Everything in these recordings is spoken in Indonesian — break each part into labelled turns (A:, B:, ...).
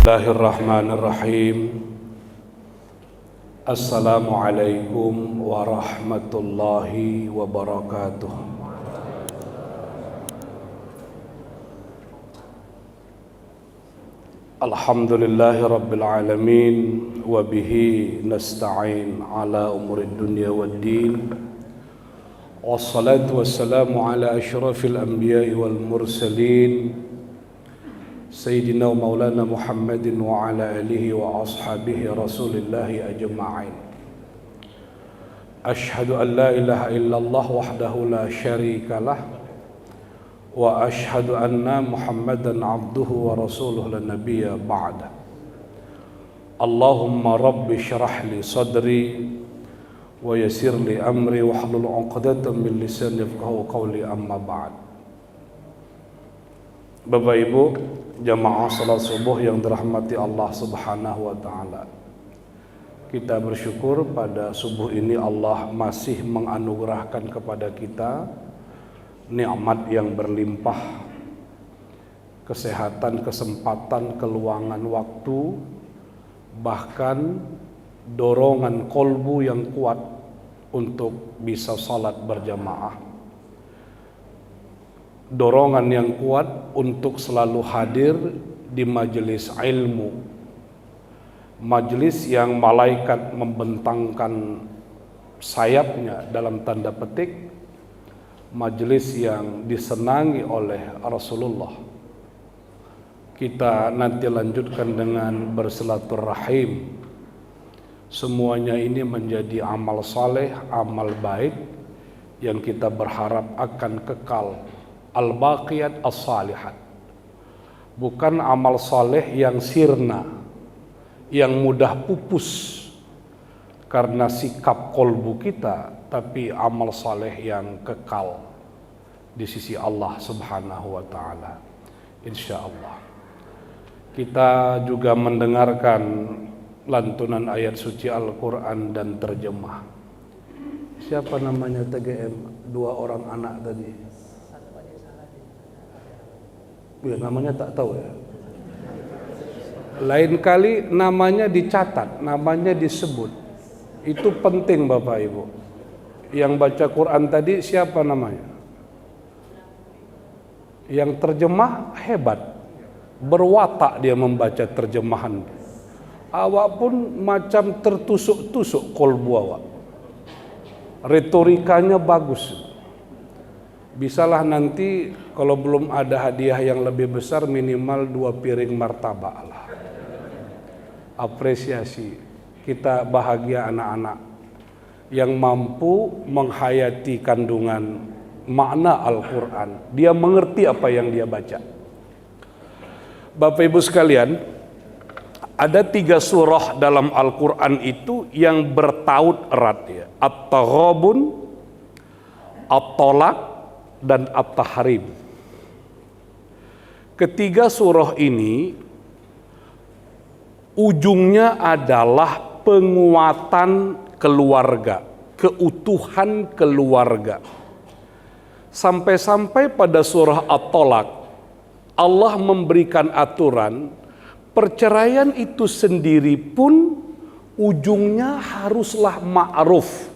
A: Bismillahirrahmanirrahim. Assalamualaikum warahmatullahi wabarakatuh. Alhamdulillahi rabbil alamin, wa bihi nasta'in ala umurid dunya waddin. Wassalatu wassalamu ala asyrafil anbiya'i wal mursalin Sayyidina wa maulana Muhammadin wa ala alihi wa ashabihi rasulillahi ajma'in. Ashhadu an la ilaha illallah wahdahu la syarika lah, wa ashhadu anna Muhammadan abduhu wa rasuluhu la nabiyya ba'da. Allahumma rabbi syrah li sadri wa yassir li amri wahlul 'uqdatam min lisani yafqahu qawli, amma ba'd. Bapak Ibu jamaah salat subuh yang dirahmati Allah Subhanahu wa taala. Kita bersyukur pada subuh ini Allah masih menganugerahkan kepada kita nikmat yang berlimpah, kesehatan, kesempatan, keluangan waktu, bahkan dorongan kolbu yang kuat untuk bisa salat berjamaah. Dorongan yang kuat untuk selalu hadir di majelis ilmu, majelis yang malaikat membentangkan sayapnya dalam tanda petik, majelis yang disenangi oleh Rasulullah. Kita nanti lanjutkan dengan bersilaturahim. Semuanya ini menjadi amal saleh, amal baik yang kita berharap akan kekal. Al-baqiyat as-salihat, bukan amal saleh yang sirna, yang mudah pupus karena sikap kolbu kita, tapi amal saleh yang kekal di sisi Allah Subhanahu wa taala. Insyaallah. Kita juga mendengarkan lantunan ayat suci Al-Qur'an dan terjemah. Siapa namanya TGM? Dua orang anak tadi. Ya, namanya tak tahu ya. Lain kali namanya dicatat, namanya disebut. Itu penting Bapak Ibu. Yang baca Quran tadi siapa namanya? Yang terjemah hebat, berwatak dia membaca terjemahan. Awak pun macam tertusuk-tusuk kolbu awak. Retorikanya bagus. Bisalah nanti kalau belum ada hadiah yang lebih besar, minimal 2 piring martabak lah. Apresiasi. Kita bahagia anak-anak yang mampu menghayati kandungan makna Al-Quran. Dia mengerti apa yang dia baca. Bapak Ibu sekalian, ada 3 surah dalam Al-Quran itu yang bertaut erat ya. At-Taghabun, At-Talaq, dan At-Tahrim. Ketiga surah ini ujungnya adalah penguatan keluarga, keutuhan keluarga. Sampai-sampai pada surah At-Talaq Allah memberikan aturan perceraian itu sendiri pun ujungnya haruslah ma'ruf.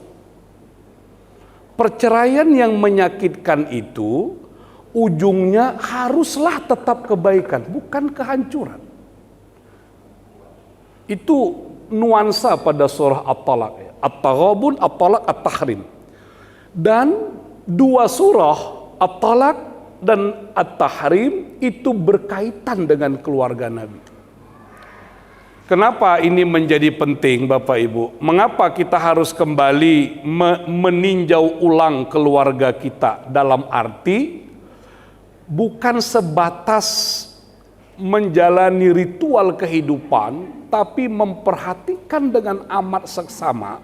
A: Perceraian yang menyakitkan itu ujungnya haruslah tetap kebaikan, bukan kehancuran. Itu nuansa pada surah At-Talaq, At-Taghabun, At-Talaq, At-Tahrim. Dan 2 surah At-Talaq dan At-Tahrim itu berkaitan dengan keluarga Nabi. Kenapa ini menjadi penting Bapak Ibu? Mengapa kita harus kembali meninjau ulang keluarga kita? Dalam arti bukan sebatas menjalani ritual kehidupan, tapi memperhatikan dengan amat seksama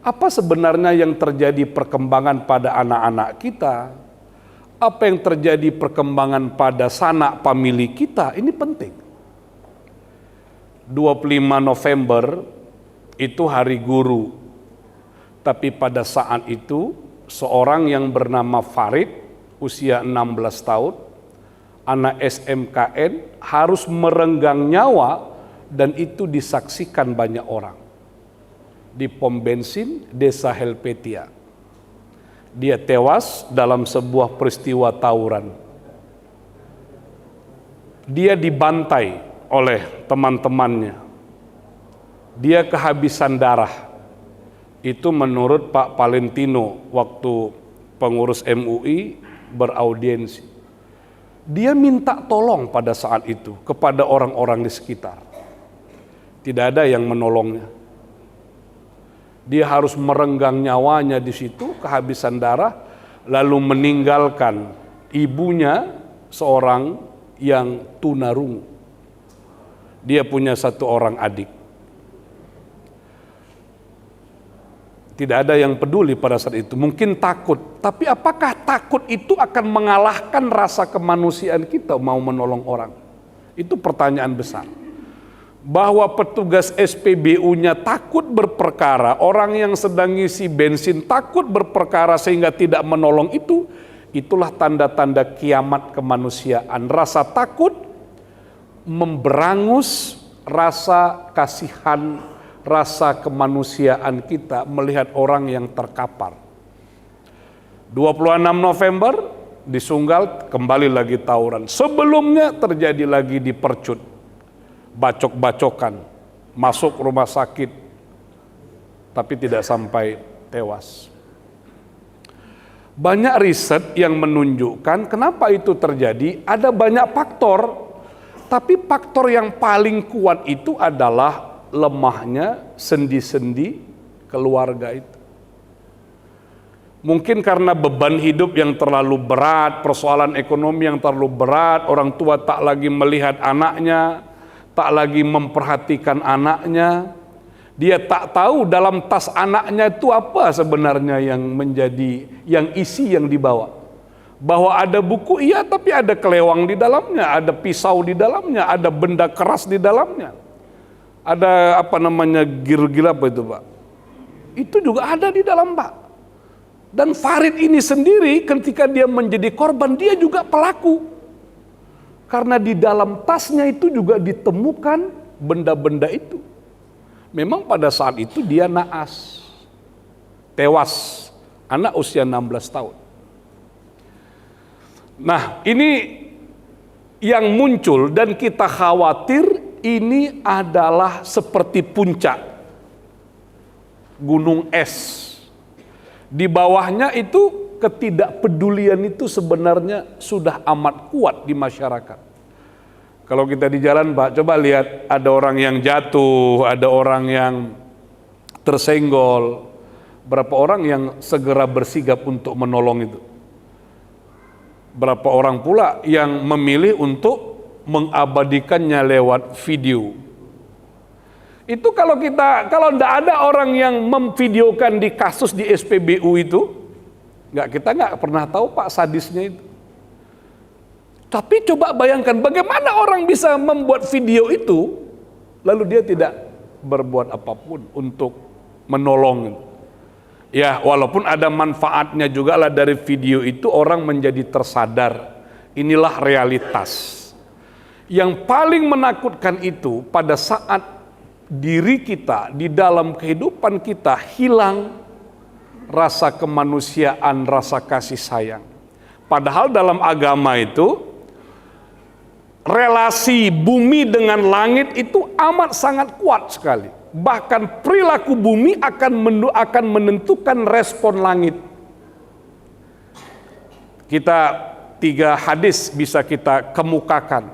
A: apa sebenarnya yang terjadi perkembangan pada anak-anak kita, apa yang terjadi perkembangan pada sanak famili kita. Ini penting. 25 November itu hari guru. Tapi pada saat itu seorang yang bernama Farid, usia 16 tahun, anak SMKN, harus merenggang nyawa dan itu disaksikan banyak orang. Di pom bensin Desa Helvetia. Dia tewas dalam sebuah peristiwa tawuran. Dia dibantai oleh teman-temannya. Dia kehabisan darah. Itu menurut Pak Valentino waktu pengurus MUI beraudiensi. Dia minta tolong pada saat itu kepada orang-orang di sekitar. Tidak ada yang menolongnya. Dia harus merenggang nyawanya di situ, kehabisan darah, lalu meninggalkan ibunya seorang yang tunarungu. Dia punya satu orang adik. Tidak ada yang peduli pada saat itu, mungkin takut. Tapi apakah takut itu akan mengalahkan rasa kemanusiaan kita mau menolong orang? Itu pertanyaan besar. Bahwa petugas SPBU-nya takut berperkara, orang yang sedang ngisi bensin takut berperkara sehingga tidak menolong itu, itulah tanda-tanda kiamat kemanusiaan. Rasa takut memberangus rasa kasihan, rasa kemanusiaan kita melihat orang yang terkapar. 26 November di Sunggal kembali lagi tawuran. Sebelumnya terjadi lagi di Percut. Bacok-bacokan, masuk rumah sakit, tapi tidak sampai tewas. Banyak riset yang menunjukkan kenapa itu terjadi, ada banyak faktor, tapi faktor yang paling kuat itu adalah lemahnya sendi-sendi keluarga itu. Mungkin karena beban hidup yang terlalu berat, persoalan ekonomi yang terlalu berat, orang tua tak lagi melihat anaknya, tak lagi memperhatikan anaknya, dia tak tahu dalam tas anaknya itu apa sebenarnya yang isi yang dibawa. Bahwa ada buku iya, tapi ada kelewang di dalamnya, ada pisau di dalamnya, ada benda keras di dalamnya. Ada gir-gir apa itu Pak? Itu juga ada di dalam Pak. Dan Farid ini sendiri ketika dia menjadi korban, dia juga pelaku. Karena di dalam tasnya itu juga ditemukan benda-benda itu. Memang pada saat itu dia naas, tewas, anak usia 16 tahun. Nah ini yang muncul dan kita khawatir ini adalah seperti puncak gunung es. Di bawahnya itu ketidakpedulian itu sebenarnya sudah amat kuat di masyarakat. Kalau kita di jalan Pak, coba lihat ada orang yang jatuh, ada orang yang tersenggol. Berapa orang yang segera bersigap untuk menolong itu? Berapa orang pula yang memilih untuk mengabadikannya lewat video? Itu kalau tidak ada orang yang memvideokan di kasus di SPBU itu, kita nggak pernah tahu Pak sadisnya itu. Tapi coba bayangkan bagaimana orang bisa membuat video itu, lalu dia tidak berbuat apapun untuk menolong. Ya, walaupun ada manfaatnya juga lah dari video itu, orang menjadi tersadar. Inilah realitas. Yang paling menakutkan itu pada saat diri kita, di dalam kehidupan kita hilang rasa kemanusiaan, rasa kasih sayang. Padahal dalam agama itu relasi bumi dengan langit itu amat sangat kuat sekali. Bahkan perilaku bumi akan menentukan respon langit. Kita 3 hadis bisa kita kemukakan.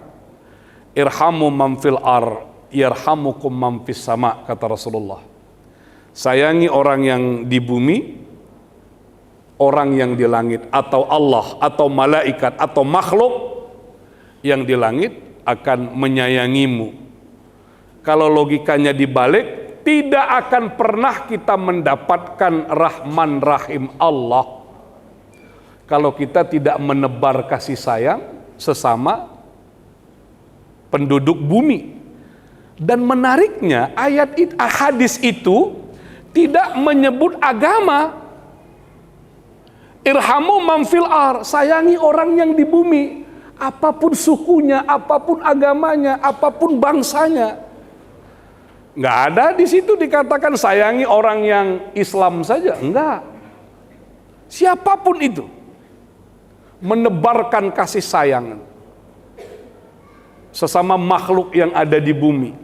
A: Irhamu man fil ar, yarhamukum man fis sama, kata Rasulullah. Sayangi orang yang di bumi, orang yang di langit, atau Allah, atau malaikat, atau makhluk yang di langit akan menyayangimu. Kalau logikanya dibalik, tidak akan pernah kita mendapatkan Rahman Rahim Allah kalau kita tidak menebar kasih sayang sesama penduduk bumi. Dan menariknya hadis itu tidak menyebut agama. Irhamu man fil ar, sayangi orang yang di bumi, apapun sukunya, apapun agamanya, apapun bangsanya. Nggak ada di situ dikatakan sayangi orang yang Islam saja, enggak. Siapapun itu menebarkan kasih sayang sesama makhluk yang ada di bumi.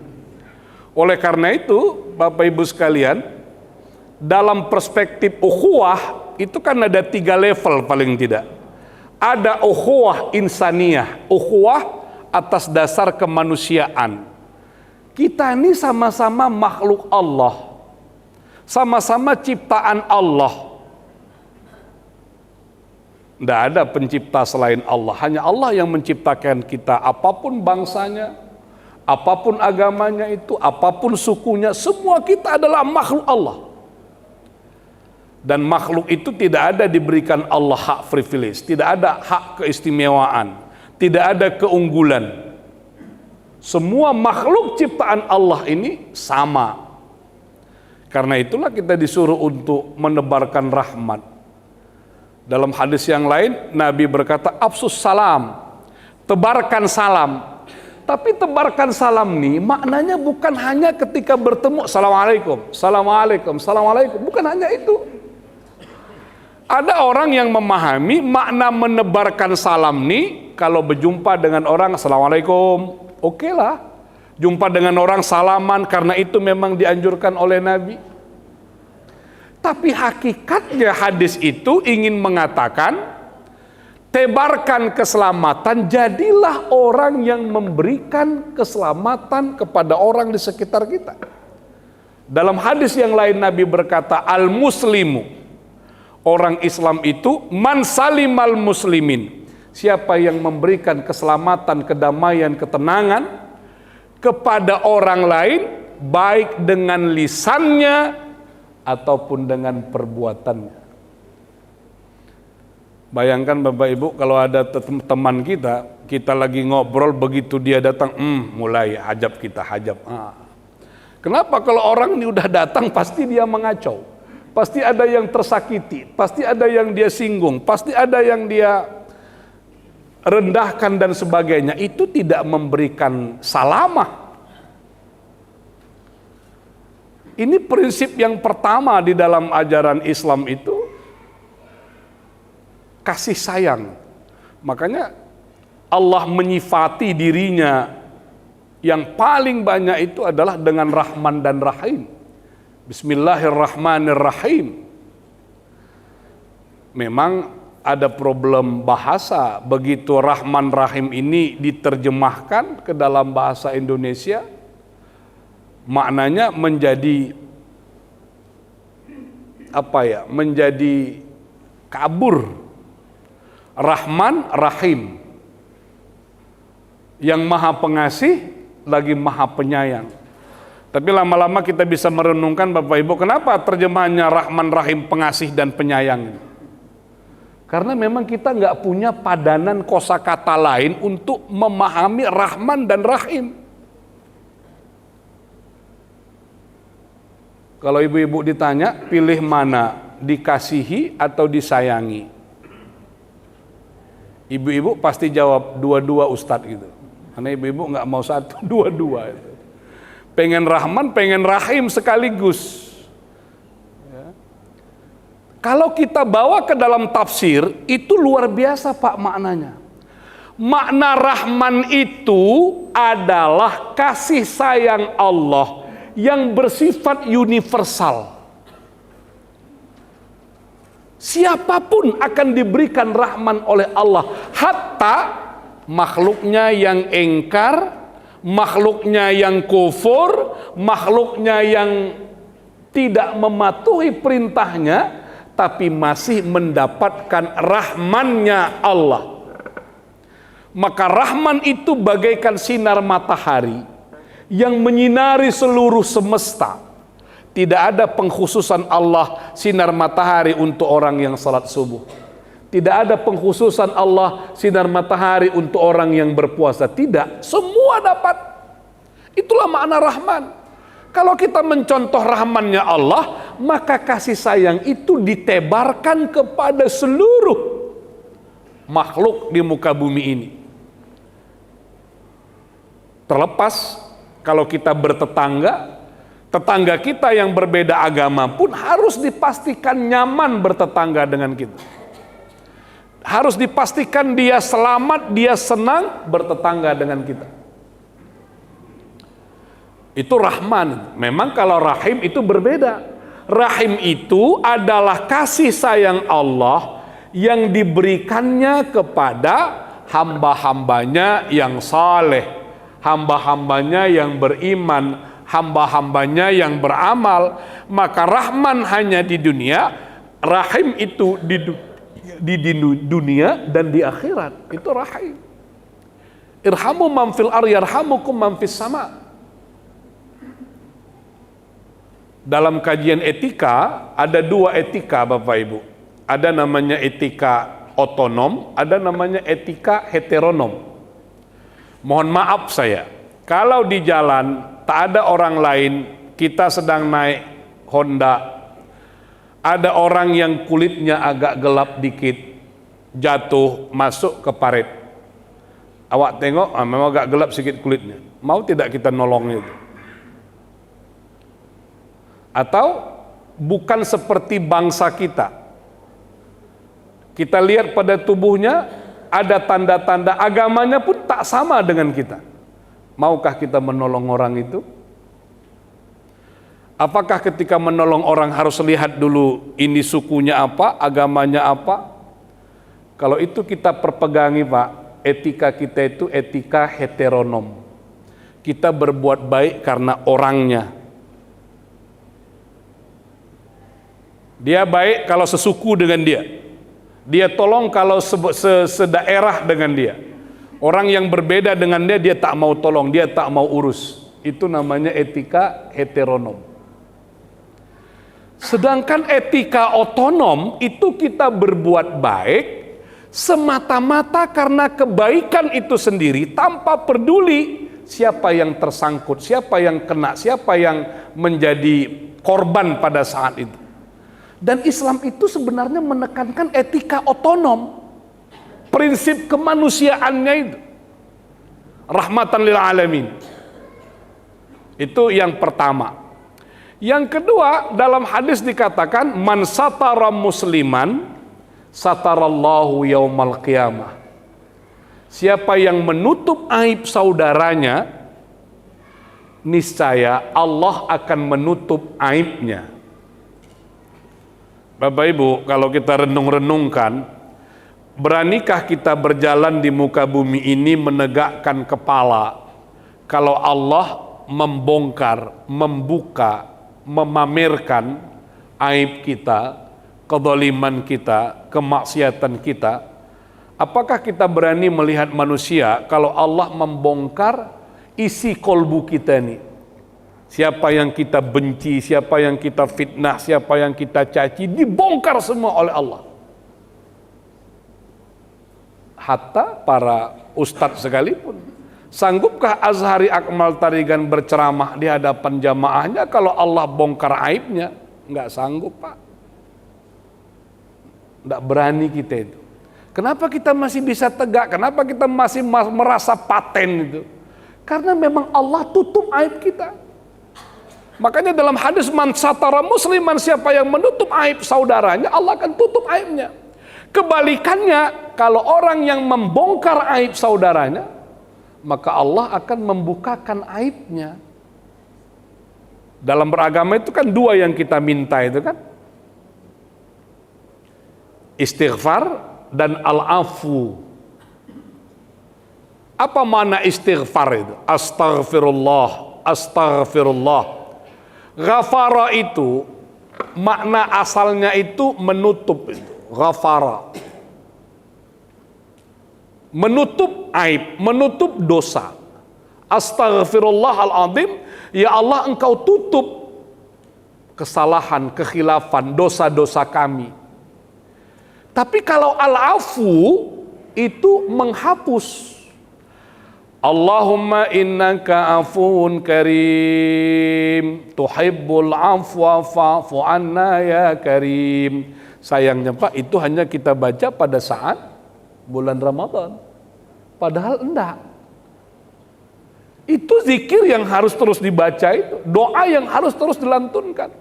A: Oleh karena itu, Bapak Ibu sekalian, dalam perspektif ukhuwah itu kan ada 3 level paling tidak. Ada ukhuwah insaniyah, ukhuwah atas dasar kemanusiaan. Kita ini sama-sama makhluk Allah, sama-sama ciptaan Allah. Tidak ada pencipta selain Allah, hanya Allah yang menciptakan kita. Apapun bangsanya, apapun agamanya itu, apapun sukunya, semua kita adalah makhluk Allah. Dan makhluk itu tidak ada diberikan Allah hak privilege, tidak ada hak keistimewaan, tidak ada keunggulan. Semua makhluk ciptaan Allah ini sama. Karena itulah kita disuruh untuk menebarkan rahmat. Dalam hadis yang lain, Nabi berkata, "Afsus salam," tebarkan salam. Tapi tebarkan salam nih maknanya bukan hanya ketika bertemu, "Assalamualaikum, Assalamualaikum, Assalamualaikum." Bukan hanya itu. Ada orang yang memahami makna menebarkan salam nih, kalau berjumpa dengan orang, "Assalamualaikum," oke lah. Jumpa dengan orang salaman karena itu memang dianjurkan oleh Nabi. Tapi hakikatnya hadis itu ingin mengatakan, tebarkan keselamatan, jadilah orang yang memberikan keselamatan kepada orang di sekitar kita. Dalam hadis yang lain Nabi berkata, "Al-muslimu," orang Islam itu, "man salimal muslimin," siapa yang memberikan keselamatan, kedamaian, ketenangan kepada orang lain, baik dengan lisannya ataupun dengan perbuatannya. Bayangkan Bapak Ibu, kalau ada teman kita lagi ngobrol, begitu dia datang, mulai hajab kita, hajab. Kenapa? Kalau orang ini udah datang, pasti dia mengacau, pasti ada yang tersakiti, pasti ada yang dia singgung, pasti ada yang dia rendahkan dan sebagainya. Itu tidak memberikan salamah. Ini prinsip yang pertama di dalam ajaran Islam itu, kasih sayang. Makanya Allah menyifati dirinya yang paling banyak itu adalah dengan Rahman dan Rahim. Bismillahirrahmanirrahim. Memang ada problem bahasa, begitu Rahman Rahim ini diterjemahkan ke dalam bahasa Indonesia, maknanya menjadi menjadi kabur. Rahman Rahim, yang maha pengasih lagi maha penyayang. Tapi lama-lama kita bisa merenungkan Bapak Ibu, kenapa terjemahannya Rahman Rahim, pengasih dan penyayang? Karena memang kita nggak punya padanan kosakata lain untuk memahami Rahman dan Rahim. Kalau ibu-ibu ditanya, pilih mana, dikasihi atau disayangi? Ibu-ibu pasti jawab dua-dua Ustadz gitu. Karena ibu-ibu nggak mau satu, dua-dua. Pengen Rahman, pengen Rahim sekaligus. Ya. Kalau kita bawa ke dalam tafsir, itu luar biasa Pak maknanya. Makna Rahman itu adalah kasih sayang Allah yang bersifat universal. Siapapun akan diberikan rahman oleh Allah, hatta makhluknya yang engkar, makhluknya yang kufur, makhluknya yang tidak mematuhi perintahnya, tapi masih mendapatkan rahmannya Allah. Maka rahman itu bagaikan sinar matahari yang menyinari seluruh semesta. Tidak ada pengkhususan Allah sinar matahari untuk orang yang salat subuh. Tidak ada pengkhususan Allah sinar matahari untuk orang yang berpuasa. Tidak, semua dapat. Itulah makna Rahman. Kalau kita mencontoh rahmannya Allah, maka kasih sayang itu ditebarkan kepada seluruh makhluk di muka bumi ini. Terlepas kalau kita bertetangga, Tetangga kita yang berbeda agama pun harus dipastikan nyaman bertetangga dengan kita. Harus dipastikan dia selamat, dia senang bertetangga dengan kita. Itu rahman. Memang kalau rahim itu berbeda. Rahim itu adalah kasih sayang Allah yang diberikannya kepada hamba-hambanya yang saleh, hamba-hambanya yang beriman, hamba-hambanya yang beramal. Maka rahman hanya di dunia, rahim itu di dunia dan di akhirat. Itu rahim. Irhamu man fil ardi yarhamukum man fis sama. Dalam kajian etika ada dua etika Bapak Ibu. Ada namanya etika otonom, ada namanya etika heteronom. Mohon maaf saya, kalau di jalan tak ada orang lain, kita sedang naik Honda, ada orang yang kulitnya agak gelap dikit, jatuh masuk ke parit. Awak tengok, memang agak gelap sedikit kulitnya. Mau tidak kita nolongnya itu? Atau bukan seperti bangsa kita. Kita lihat pada tubuhnya ada tanda-tanda agamanya pun tak sama dengan kita. Maukah kita menolong orang itu? Apakah ketika menolong orang harus lihat dulu ini sukunya apa, agamanya apa? Kalau itu kita perpegangi Pak, etika kita itu etika heteronom. Kita berbuat baik karena orangnya. Dia baik kalau sesuku dengan dia. Dia tolong kalau sedaerah dengan dia. Orang yang berbeda dengan dia, dia tak mau tolong, dia tak mau urus. Itu namanya etika heteronom. Sedangkan etika otonom itu kita berbuat baik semata-mata karena kebaikan itu sendiri tanpa peduli siapa yang tersangkut, siapa yang kena, siapa yang menjadi korban pada saat itu. Dan Islam itu sebenarnya menekankan etika otonom, prinsip kemanusiaannya itu, rahmatan lil alamin. Itu yang pertama. Yang kedua, dalam hadis dikatakan man satara musliman satarallahu yaumal qiyamah. Siapa yang menutup aib saudaranya, niscaya Allah akan menutup aibnya. Bapak Ibu, kalau kita renung-renungkan, beranikah kita berjalan di muka bumi ini menegakkan kepala kalau Allah membongkar, membuka, memamerkan aib kita, kezaliman kita, kemaksiatan kita? Apakah kita berani melihat manusia kalau Allah membongkar isi kolbu kita ini? Siapa yang kita benci, siapa yang kita fitnah, siapa yang kita caci, dibongkar semua oleh Allah. Hatta para ustadz sekalipun. Sanggupkah Azhari Akmal Tarigan berceramah di hadapan jamaahnya kalau Allah bongkar aibnya? Enggak sanggup Pak. Enggak berani kita itu. Kenapa kita masih bisa tegak? Kenapa kita masih merasa paten itu? Karena memang Allah tutup aib kita. Makanya dalam hadis man satara musliman, siapa yang menutup aib saudaranya, Allah akan tutup aibnya. Kebalikannya, kalau orang yang membongkar aib saudaranya, maka Allah akan membukakan aibnya. Dalam beragama itu kan dua yang kita minta itu kan, istighfar dan al-afu. Apa makna istighfar itu? Astaghfirullah, astaghfirullah. Ghafara itu makna asalnya itu menutup itu. Ghafara. Menutup aib, menutup dosa. Astaghfirullahaladzim, ya Allah engkau tutup kesalahan, kekhilafan, dosa-dosa kami. Tapi kalau al-afu itu menghapus. Allahumma innaka afuun karim tuhibbul afwa fa'fu anna ya karim. Sayangnya Pak, itu hanya kita baca pada saat bulan Ramadan. Padahal enggak. Itu zikir yang harus terus dibaca itu, doa yang harus terus dilantunkan.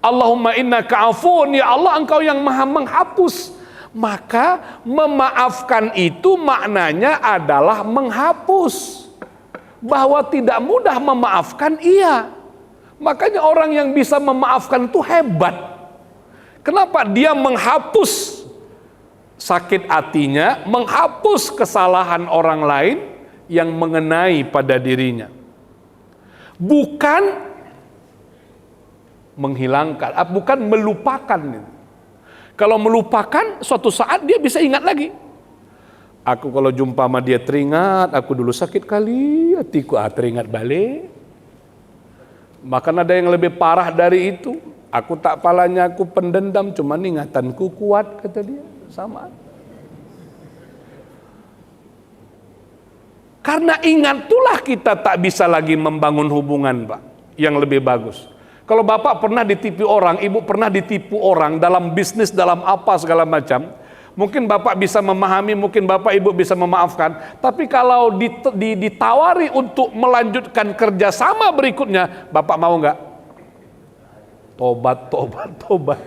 A: Allahumma innaka afuun, ya Allah engkau yang maha menghapus. Maka memaafkan itu maknanya adalah menghapus. Bahwa tidak mudah memaafkan, iya. Makanya orang yang bisa memaafkan itu hebat. Kenapa? Dia menghapus sakit hatinya, menghapus kesalahan orang lain yang mengenai pada dirinya. Bukan menghilangkan, bukan melupakan. Kalau melupakan, suatu saat dia bisa ingat lagi. Aku kalau jumpa sama dia teringat, aku dulu sakit kali, hatiku teringat balik. Bahkan ada yang lebih parah dari itu. Aku tak palanya aku pendendam, cuman ingatanku kuat, kata dia. Sama. Karena ingat itulah kita tak bisa lagi membangun hubungan, Pak, yang lebih bagus. Kalau Bapak pernah ditipu orang, Ibu pernah ditipu orang dalam bisnis, dalam apa segala macam, mungkin Bapak bisa memahami, mungkin Bapak Ibu bisa memaafkan. Tapi kalau ditawari untuk melanjutkan kerjasama berikutnya, Bapak mau nggak? Tobat, tobat, tobat.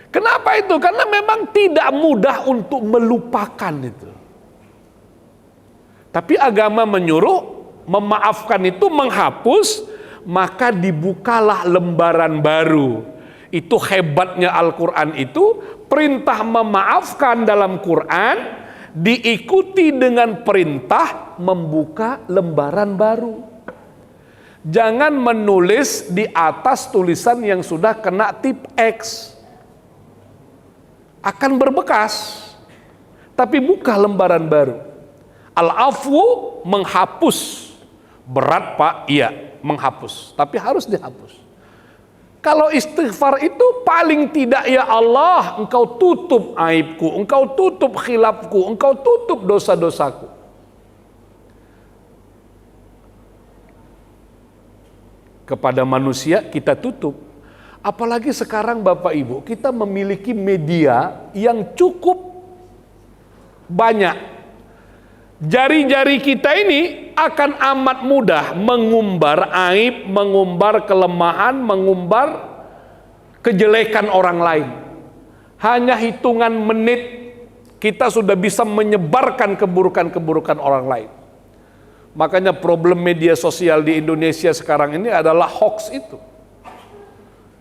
A: Kenapa itu? Karena memang tidak mudah untuk melupakan itu. Tapi agama menyuruh memaafkan itu menghapus, maka dibukalah lembaran baru. Itu hebatnya Al-Quran itu, perintah memaafkan dalam Quran diikuti dengan perintah membuka lembaran baru. Jangan menulis di atas tulisan yang sudah kena tip X. Akan berbekas. Tapi buka lembaran baru. Al-afwu menghapus. Berat, Pak, iya. Menghapus, tapi harus dihapus. Kalau istighfar itu paling tidak, ya Allah, engkau tutup aibku, engkau tutup khilafku, engkau tutup dosa-dosaku. Kepada manusia kita tutup. Apalagi sekarang Bapak Ibu, kita memiliki media yang cukup banyak. Jari-jari kita ini akan amat mudah mengumbar aib, mengumbar kelemahan, mengumbar kejelekan orang lain. Hanya hitungan menit kita sudah bisa menyebarkan keburukan-keburukan orang lain. Makanya problem media sosial di Indonesia sekarang ini adalah hoax itu.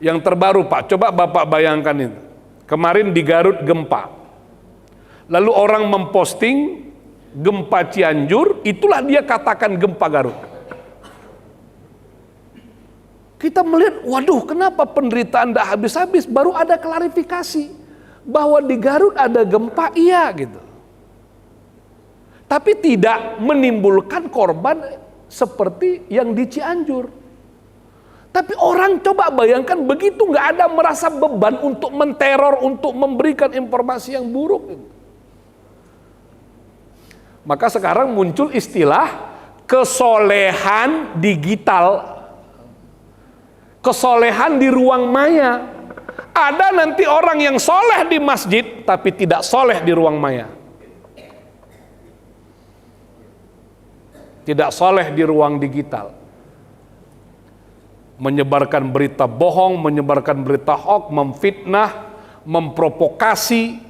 A: Yang terbaru, Pak, coba Bapak bayangkan itu. Kemarin di Garut gempa. Lalu orang memposting gempa Cianjur, itulah dia katakan gempa Garut. Kita melihat, waduh, kenapa penderitaan tidak habis-habis? Baru ada klarifikasi bahwa di Garut ada gempa, iya gitu. Tapi tidak menimbulkan korban seperti yang di Cianjur. Tapi orang coba bayangkan begitu, nggak ada merasa beban untuk menteror, untuk memberikan informasi yang buruk. Maka sekarang muncul istilah kesolehan digital, kesolehan di ruang maya. Ada nanti orang yang soleh di masjid tapi tidak soleh di ruang maya, tidak soleh di ruang digital, menyebarkan berita bohong, menyebarkan berita hoax, memfitnah, memprovokasi.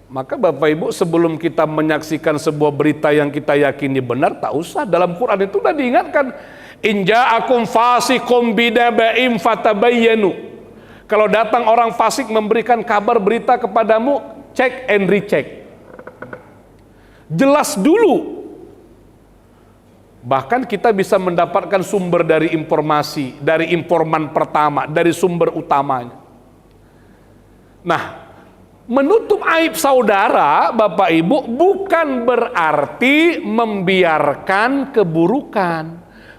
A: Maka Bapak Ibu, sebelum kita menyaksikan sebuah berita yang kita yakini benar, tak usah, dalam Quran itu sudah diingatkan, in ja'akum fasiqum binaba'in fatabayyanu. Kalau datang orang fasik memberikan kabar berita kepadamu, cek and recheck. Jelas dulu. Bahkan kita bisa mendapatkan sumber dari informasi, dari informan pertama, dari sumber utamanya. Nah, menutup aib saudara, Bapak Ibu, bukan berarti membiarkan keburukan,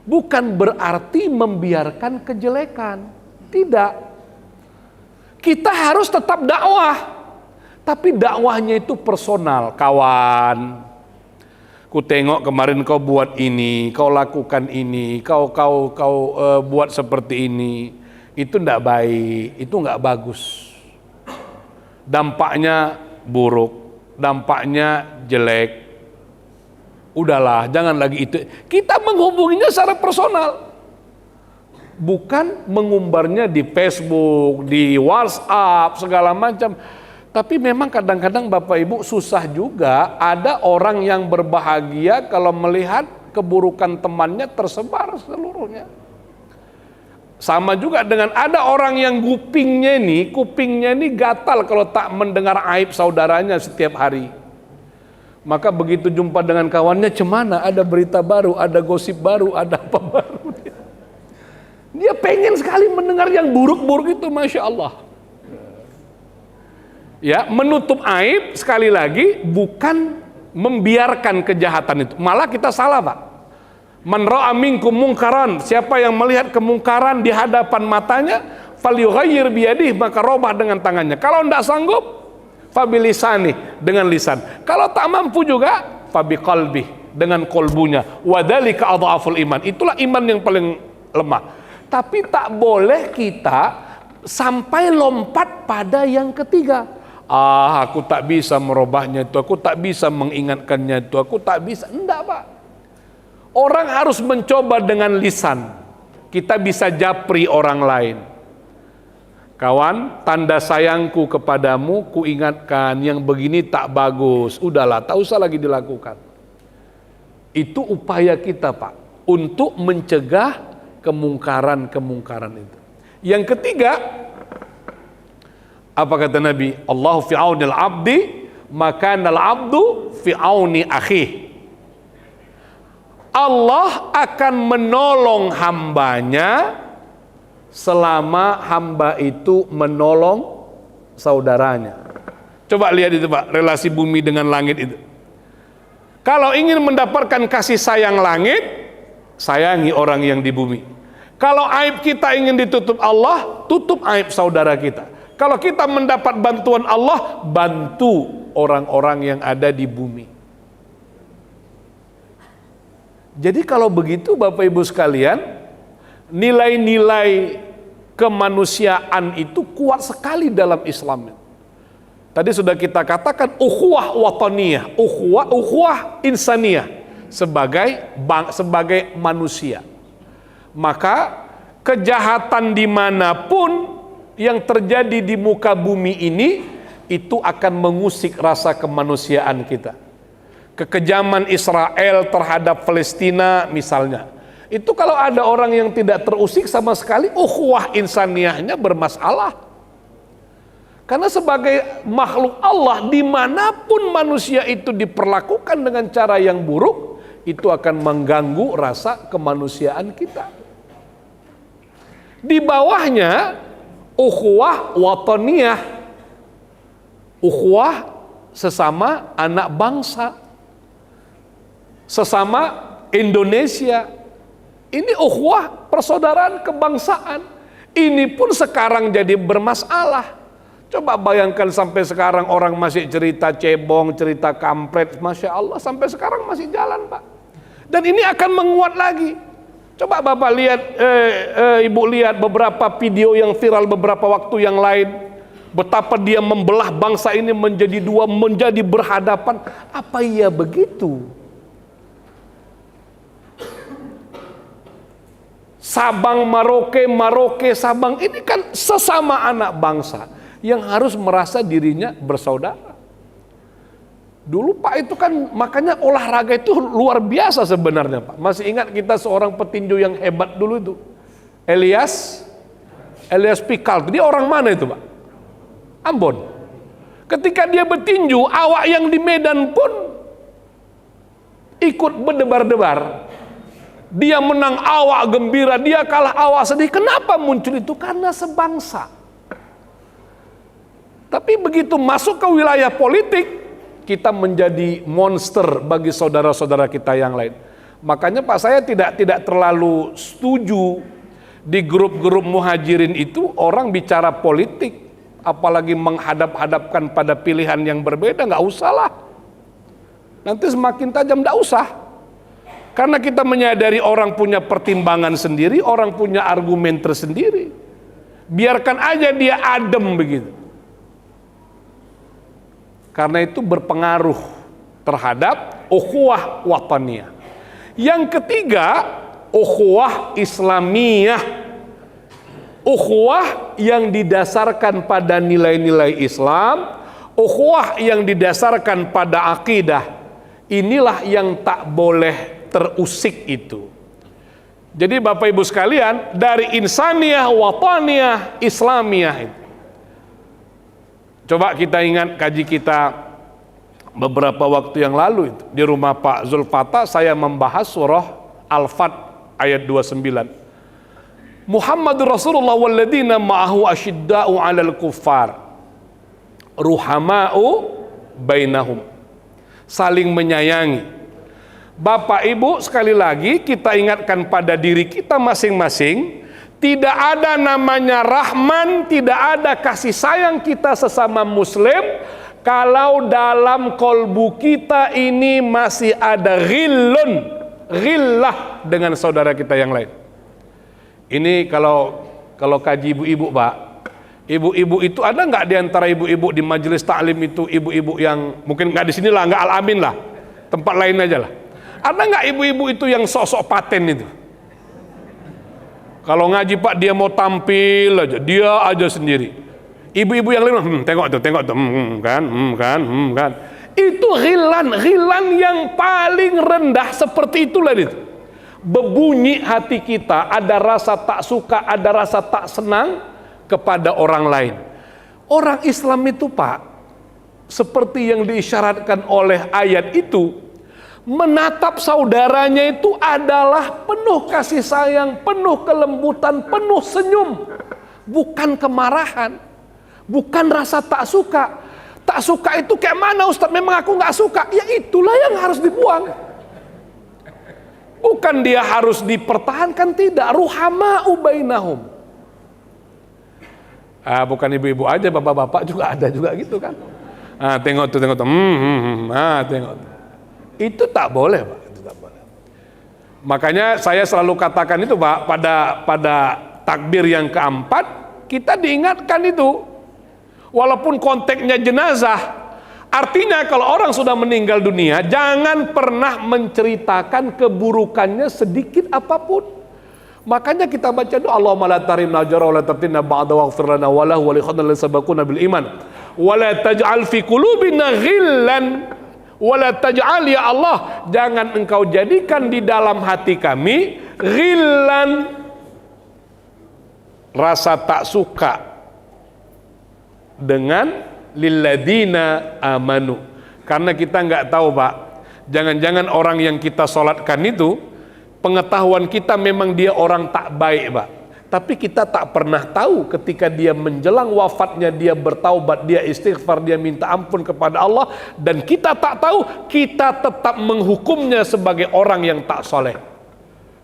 A: bukan berarti membiarkan kejelekan. Tidak. Kita harus tetap dakwah, tapi dakwahnya itu personal. Kawan, ku tengok kemarin kau buat ini, kau lakukan ini, kau buat seperti ini, itu tidak baik, itu nggak bagus. Dampaknya buruk, dampaknya jelek. Udahlah, jangan lagi itu. Kita menghubunginya secara personal, bukan mengumbarnya di Facebook, di WhatsApp, segala macam. Tapi memang kadang-kadang Bapak Ibu susah juga ada orang yang berbahagia kalau melihat keburukan temannya tersebar seluruhnya. Sama juga dengan ada orang yang kupingnya ini gatal kalau tak mendengar aib saudaranya setiap hari. Maka begitu jumpa dengan kawannya, cemana, ada berita baru, ada gosip baru, ada apa baru. Dia pengen sekali mendengar yang buruk-buruk itu, Masya Allah. Ya, menutup aib sekali lagi bukan membiarkan kejahatan itu. Malah kita salah, Pak. Man ra'a minkum mungkaran, siapa yang melihat kemungkaran di hadapan matanya, falyughayyir biyadihi, maka robah dengan tangannya. Kalau tidak sanggup, fabilisani, dengan lisan. Kalau tak mampu juga, fabiqalbi, dengan kolbunya. Wadzalika adhaful iman. Itulah iman yang paling lemah. Tapi tak boleh kita sampai lompat pada yang ketiga. Aku tak bisa merubahnya itu, aku tak bisa mengingatkannya itu, aku tak bisa. Enggak, Pak. Orang harus mencoba dengan lisan. Kita bisa japri orang lain. Kawan, tanda sayangku kepadamu, kuingatkan yang begini tak bagus. Udahlah, tak usah lagi dilakukan. Itu upaya kita, Pak, untuk mencegah kemungkaran-kemungkaran itu. Yang ketiga, apa kata Nabi? Allahu fi aunil abdi, maka al abdu fi auni akhi. Allah akan menolong hambanya selama hamba itu menolong saudaranya. Coba lihat itu, Pak, relasi bumi dengan langit itu. Kalau ingin mendapatkan kasih sayang langit, sayangi orang yang di bumi. Kalau aib kita ingin ditutup Allah, tutup aib saudara kita. Kalau kita mendapat bantuan Allah, bantu orang-orang yang ada di bumi. Jadi kalau begitu Bapak Ibu sekalian, nilai-nilai kemanusiaan itu kuat sekali dalam Islam. Tadi sudah kita katakan ukhuwah wataniyah, ukhuwah insaniyah sebagai manusia. Maka kejahatan dimanapun yang terjadi di muka bumi ini itu akan mengusik rasa kemanusiaan kita. Kekejaman Israel terhadap Palestina misalnya, itu kalau ada orang yang tidak terusik sama sekali, ukhuwah insaniyahnya bermasalah. Karena sebagai makhluk Allah, dimanapun manusia itu diperlakukan dengan cara yang buruk, itu akan mengganggu rasa kemanusiaan kita. Di bawahnya ukhuwah wataniyah, ukhuwah sesama anak bangsa, sesama Indonesia. Ini ukhuwah persaudaraan kebangsaan. Ini pun sekarang jadi bermasalah. Coba bayangkan sampai sekarang orang masih cerita cebong, cerita kampret, Masya Allah, sampai sekarang masih jalan, Pak. Dan ini akan menguat lagi. Coba Bapak lihat, Ibu lihat beberapa video yang viral beberapa waktu yang lain. Betapa dia membelah bangsa ini menjadi dua, menjadi berhadapan. Apa iya begitu? Sabang Maroke, Maroke Sabang, ini kan sesama anak bangsa yang harus merasa dirinya bersaudara. Dulu Pak itu kan makanya olahraga itu luar biasa sebenarnya, Pak. Masih ingat kita seorang petinju yang hebat dulu itu, Elias Pikal. Dia orang mana itu, Pak? Ambon. Ketika dia bertinju, awak yang di Medan pun ikut berdebar-debar. Dia menang, awak gembira, dia kalah, awak sedih. Kenapa muncul itu? Karena sebangsa. Tapi begitu masuk ke wilayah politik, kita menjadi monster bagi saudara-saudara kita yang lain. Makanya Pak, saya tidak terlalu setuju di grup-grup muhajirin itu orang bicara politik, apalagi menghadap-hadapkan pada pilihan yang berbeda. Nggak usah lah. Nanti semakin tajam, nggak usah. Karena kita menyadari orang punya pertimbangan sendiri, orang punya argumen tersendiri. Biarkan aja dia adem begitu. Karena itu berpengaruh terhadap ukhuwah wataniyah. Yang ketiga, ukhuwah islamiyah. Ukhuwah yang didasarkan pada nilai-nilai Islam, ukhuwah yang didasarkan pada akidah. Inilah yang tak boleh terusik itu. Jadi Bapak Ibu sekalian, dari insaniyah, wataniyah, islamiyah itu. Coba kita ingat kaji kita beberapa waktu yang lalu itu. Di rumah Pak Zulfata saya membahas surah Al-Fat ayat 29. Muhammadur Rasulullah walladzina ma'ahu asyidda'u 'alal kuffar ruhama'u bainahum. Saling menyayangi. Bapak Ibu, sekali lagi kita ingatkan pada diri kita masing-masing, tidak ada namanya Rahman, tidak ada kasih sayang kita sesama muslim kalau dalam kolbu kita ini masih ada ghillah dengan saudara kita yang lain. Ini kalau kaji ibu-ibu Pak, ibu-ibu itu ada nggak di antara ibu-ibu di majelis taklim itu, ibu-ibu yang mungkin nggak di sini lah, nggak Al-Amin lah, tempat lain aja lah. Ada nggak ibu-ibu itu yang sok-sok paten itu? Kalau ngaji Pak dia mau tampil aja, dia aja sendiri. Ibu-ibu yang lain, tengok tuh, kan. Itu ghilan yang paling rendah seperti itulah itu. Bebunyi hati kita, ada rasa tak suka, ada rasa tak senang kepada orang lain. Orang Islam itu Pak, seperti yang diisyaratkan oleh ayat itu, menatap saudaranya itu adalah penuh kasih sayang, penuh kelembutan, penuh senyum, bukan kemarahan, bukan rasa tak suka. Tak suka itu kayak mana Ustaz? Memang aku nggak suka. Ya itulah yang harus dibuang. Bukan dia harus dipertahankan, tidak. Ruhama'u bainahum. Bukan ibu-ibu aja, bapak-bapak juga ada juga gitu kan. Tengok tuh. Tengok. Itu tak boleh Pak. Itu tak boleh. Makanya saya selalu katakan itu Pak, pada takbir yang keempat kita diingatkan itu. Walaupun konteksnya jenazah, artinya kalau orang sudah meninggal dunia, jangan pernah menceritakan keburukannya sedikit apapun. Makanya kita baca doa, Allahumma la tarimna ajra wa la taftinna ba'da waghfir lana wa lahu wa li ikhwanina sabaquna bil iman wa la taj'al fi qulubina ghillan wa la taj'al, ya Allah, jangan engkau jadikan di dalam hati kami ghillan, rasa tak suka dengan lilladzina amanu. Karena kita nggak tahu Pak, jangan-jangan orang yang kita sholatkan itu pengetahuan kita memang dia orang tak baik Pak, tapi kita tak pernah tahu ketika dia menjelang wafatnya dia bertaubat, dia istighfar, dia minta ampun kepada Allah, dan kita tak tahu, kita tetap menghukumnya sebagai orang yang tak soleh.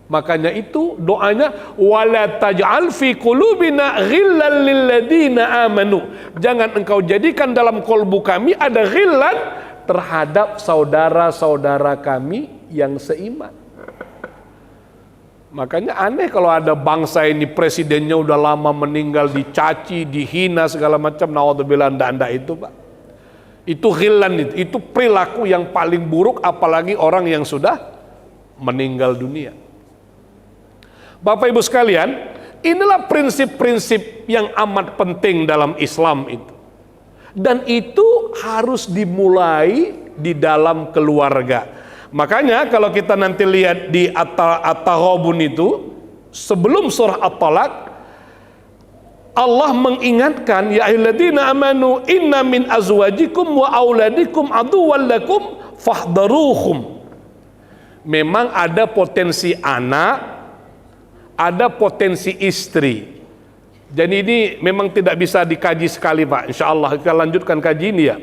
A: Makanya itu doanya, wala taj'al fi qulubina ghillan lilladzina amanu. Jangan engkau jadikan dalam kolbu kami ada ghillan terhadap saudara-saudara kami yang seiman. Makanya aneh kalau ada bangsa ini presidennya udah lama meninggal, dicaci, dihina segala macam, naudzubillah, anda itu Pak. Itu ghillan, itu perilaku yang paling buruk, apalagi orang yang sudah meninggal dunia. Bapak Ibu sekalian, inilah prinsip-prinsip yang amat penting dalam Islam itu. Dan itu harus dimulai di dalam keluarga. Makanya kalau kita nanti lihat di At-Taghabun itu, sebelum surah At-Talaq, Allah mengingatkan, ya ayyuhalladzina amanu inna min azwajikum wa auladikum aduwwan lakum fahdharuhum. Memang ada potensi anak, ada potensi istri. Jadi ini memang tidak bisa dikaji sekali Pak. Insya Allah kita lanjutkan kaji ini ya.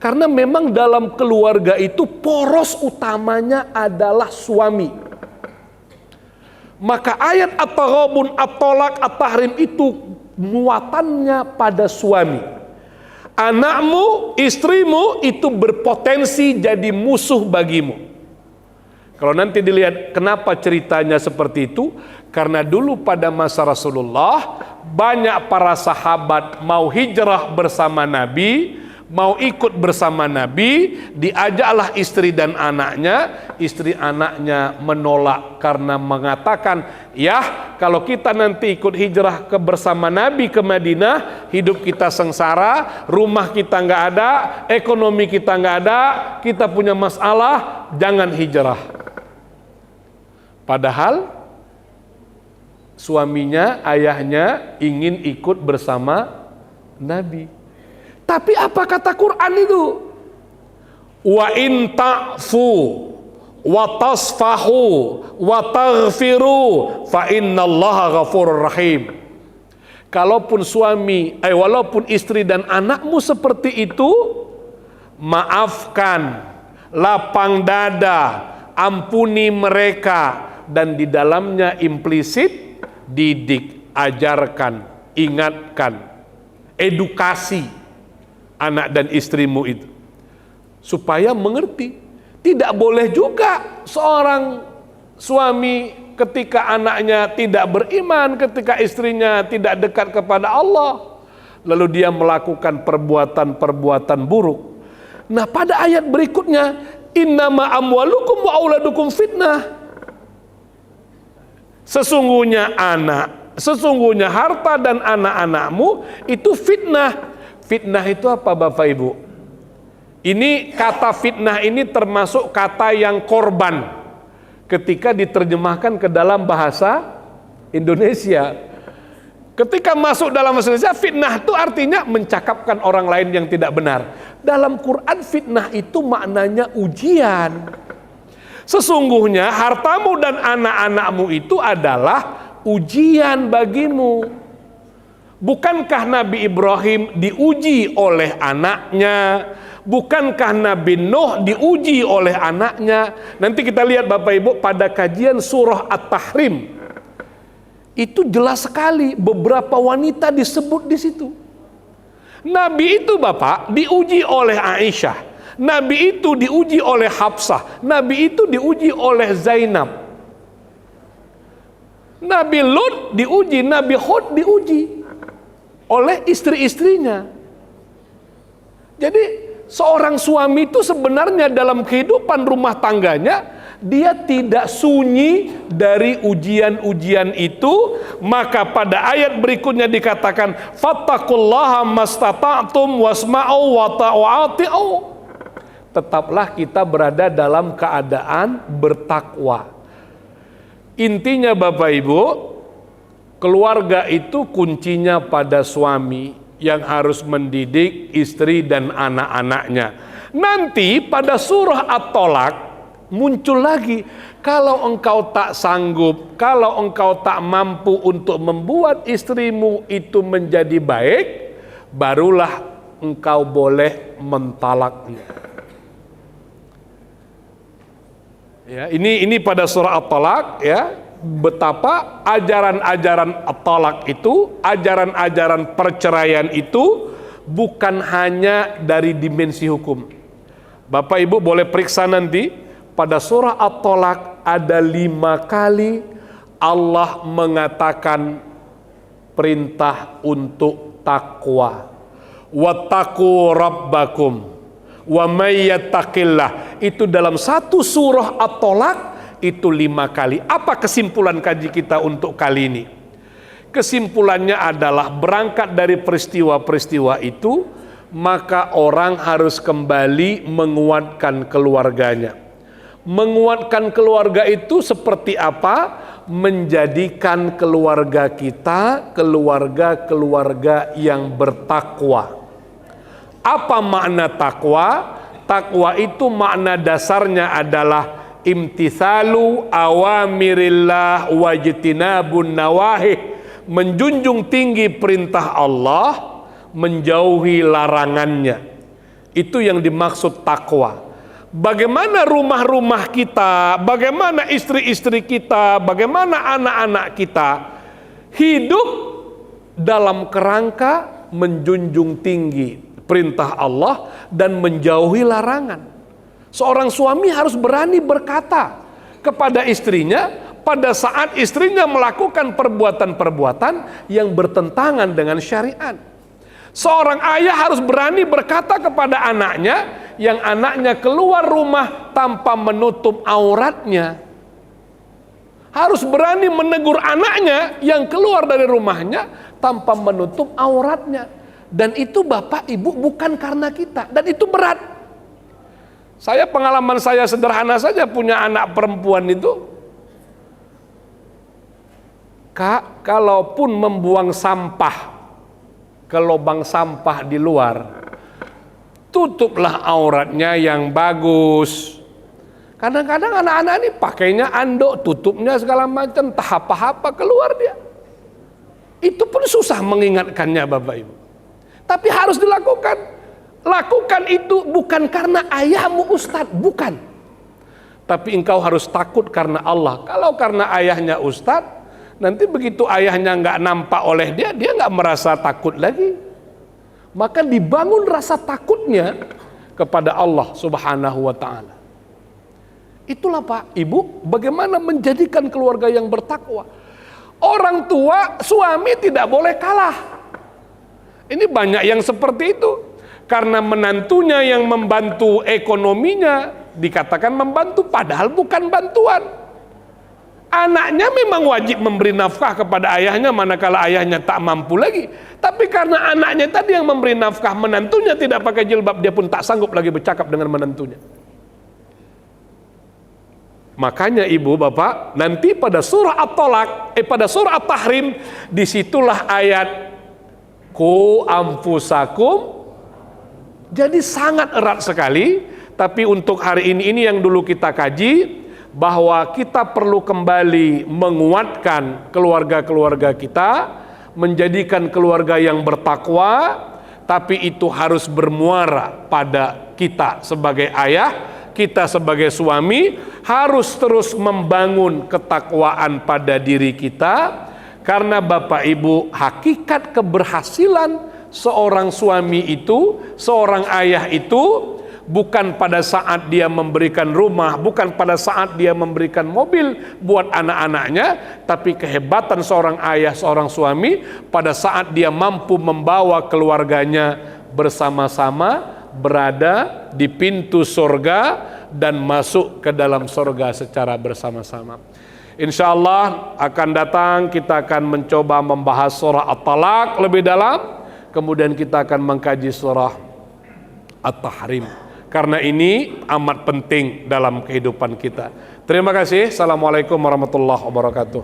A: Karena memang dalam keluarga itu poros utamanya adalah suami. Maka ayat At-Taghabun, At-Talaq, At-Tahrim itu muatannya pada suami. Anakmu, istrimu itu berpotensi jadi musuh bagimu. Kalau nanti dilihat kenapa ceritanya seperti itu, karena dulu pada masa Rasulullah banyak para sahabat mau hijrah bersama Nabi,
B: mau ikut bersama Nabi, diajaklah istri dan anaknya. Istri anaknya menolak karena mengatakan, ya kalau kita nanti ikut hijrah bersama Nabi ke Madinah, hidup kita sengsara, rumah kita nggak ada, ekonomi kita nggak ada, kita punya masalah, jangan hijrah. Padahal suaminya, ayahnya ingin ikut bersama Nabi. Tapi apa kata Quran itu? Wa in ta'fu wa tasfahu wa taghfiru fa innallaha ghafurur rahim. Kalaupun walaupun istri dan anakmu seperti itu, maafkan, lapang dada, ampuni mereka, dan di dalamnya implisit didik, ajarkan, ingatkan, edukasi anak dan istrimu itu supaya mengerti. Tidak boleh juga seorang suami ketika anaknya tidak beriman, ketika istrinya tidak dekat kepada Allah, lalu dia melakukan perbuatan-perbuatan buruk. Nah, pada ayat berikutnya, innama amwalukum wa auladukum fitnah. Sesungguhnya harta dan anak-anakmu itu fitnah. Fitnah itu apa Bapak Ibu? Ini kata fitnah ini termasuk kata yang korban ketika diterjemahkan ke dalam bahasa Indonesia. Ketika masuk dalam bahasa Indonesia, fitnah itu artinya mencakapkan orang lain yang tidak benar. Dalam Quran fitnah itu maknanya ujian. Sesungguhnya hartamu dan anak-anakmu itu adalah ujian bagimu. Bukankah Nabi Ibrahim diuji oleh anaknya? Bukankah Nabi Nuh diuji oleh anaknya? Nanti kita lihat Bapak Ibu pada kajian surah At-Tahrim. Itu jelas sekali beberapa wanita disebut di situ. Nabi itu Bapak diuji oleh Aisyah. Nabi itu diuji oleh Hafsah. Nabi itu diuji oleh Zainab. Nabi Lut diuji, Nabi Hud diuji oleh istri-istrinya. Jadi seorang suami itu sebenarnya dalam kehidupan rumah tangganya dia tidak sunyi dari ujian-ujian itu. Maka pada ayat berikutnya dikatakan fattaqullaha mastata'tum wasma'u wa ta'ati'u. Tetaplah kita berada dalam keadaan bertakwa. Intinya Bapak Ibu, keluarga itu kuncinya pada suami yang harus mendidik istri dan anak-anaknya. Nanti pada surah At-Tolak muncul lagi, kalau engkau tak sanggup, kalau engkau tak mampu untuk membuat istrimu itu menjadi baik, barulah engkau boleh mentalaknya. Ya, ini pada surah At-Talaq ya, betapa ajaran-ajaran At-Talaq itu, ajaran-ajaran perceraian itu bukan hanya dari dimensi hukum. Bapak Ibu boleh periksa nanti pada surah At-Talaq ada 5 kali Allah mengatakan perintah untuk takwa. Wattaqu rabbakum wa may yattaqillah. Itu dalam satu surah At-Tolak itu 5 kali. Apa kesimpulan kaji kita untuk kali ini? Kesimpulannya adalah berangkat dari peristiwa-peristiwa itu, maka orang harus kembali menguatkan keluarganya. Menguatkan keluarga itu seperti apa? Menjadikan keluarga kita keluarga yang bertakwa. Apa makna takwa? Takwa itu makna dasarnya adalah imtithalu awamirillah wajtinabun nawahih, menjunjung tinggi perintah Allah, menjauhi larangannya. Itu yang dimaksud takwa. Bagaimana rumah-rumah kita, bagaimana istri-istri kita, bagaimana anak-anak kita hidup dalam kerangka menjunjung tinggi perintah Allah dan menjauhi larangan. Seorang suami harus berani berkata kepada istrinya pada saat istrinya melakukan perbuatan-perbuatan yang bertentangan dengan syariat. Seorang ayah harus berani berkata kepada anaknya yang anaknya keluar rumah tanpa menutup auratnya. Harus berani menegur anaknya yang keluar dari rumahnya tanpa menutup auratnya. Dan itu Bapak Ibu bukan karena kita, dan itu berat. Pengalaman saya sederhana saja, punya anak perempuan itu. Kak, kalaupun membuang sampah ke lubang sampah di luar, tutuplah auratnya yang bagus. Kadang-kadang anak-anak ini pakainya anduk, tutupnya segala macam, tak apa-apa keluar dia. Itu pun susah mengingatkannya Bapak Ibu. Tapi harus dilakukan. Lakukan itu bukan karena ayahmu Ustadz, bukan. Tapi engkau harus takut karena Allah. Kalau karena ayahnya Ustadz, nanti begitu ayahnya nggak nampak oleh dia, dia nggak merasa takut lagi. Maka dibangun rasa takutnya kepada Allah Subhanahu wa Ta'ala. Itulah Pak Ibu, bagaimana menjadikan keluarga yang bertakwa. Orang tua, suami tidak boleh kalah. Ini banyak yang seperti itu. Karena menantunya yang membantu ekonominya, dikatakan membantu, padahal bukan bantuan. Anaknya memang wajib memberi nafkah kepada ayahnya manakala ayahnya tak mampu lagi. Tapi karena anaknya tadi yang memberi nafkah, menantunya tidak pakai jilbab, dia pun tak sanggup lagi bercakap dengan menantunya. Makanya ibu bapak, nanti pada surah At-Tolak, pada surah At-Tahrim, disitulah ayat ku amfusakum. Jadi sangat erat sekali. Tapi untuk hari ini yang dulu kita kaji, bahwa kita perlu kembali menguatkan keluarga-keluarga kita, menjadikan keluarga yang bertakwa. Tapi itu harus bermuara pada kita sebagai ayah, kita sebagai suami, harus terus membangun ketakwaan pada diri kita. Karena Bapak Ibu, hakikat keberhasilan seorang suami itu, seorang ayah itu, bukan pada saat dia memberikan rumah, bukan pada saat dia memberikan mobil buat anak-anaknya, tapi kehebatan seorang ayah, seorang suami pada saat dia mampu membawa keluarganya bersama-sama berada di pintu surga dan masuk ke dalam surga secara bersama-sama. Insya Allah akan datang kita akan mencoba membahas surah At-Talaq lebih dalam, kemudian kita akan mengkaji surah At-Tahrim. Karena ini amat penting dalam kehidupan kita. Terima kasih. Assalamualaikum warahmatullahi wabarakatuh.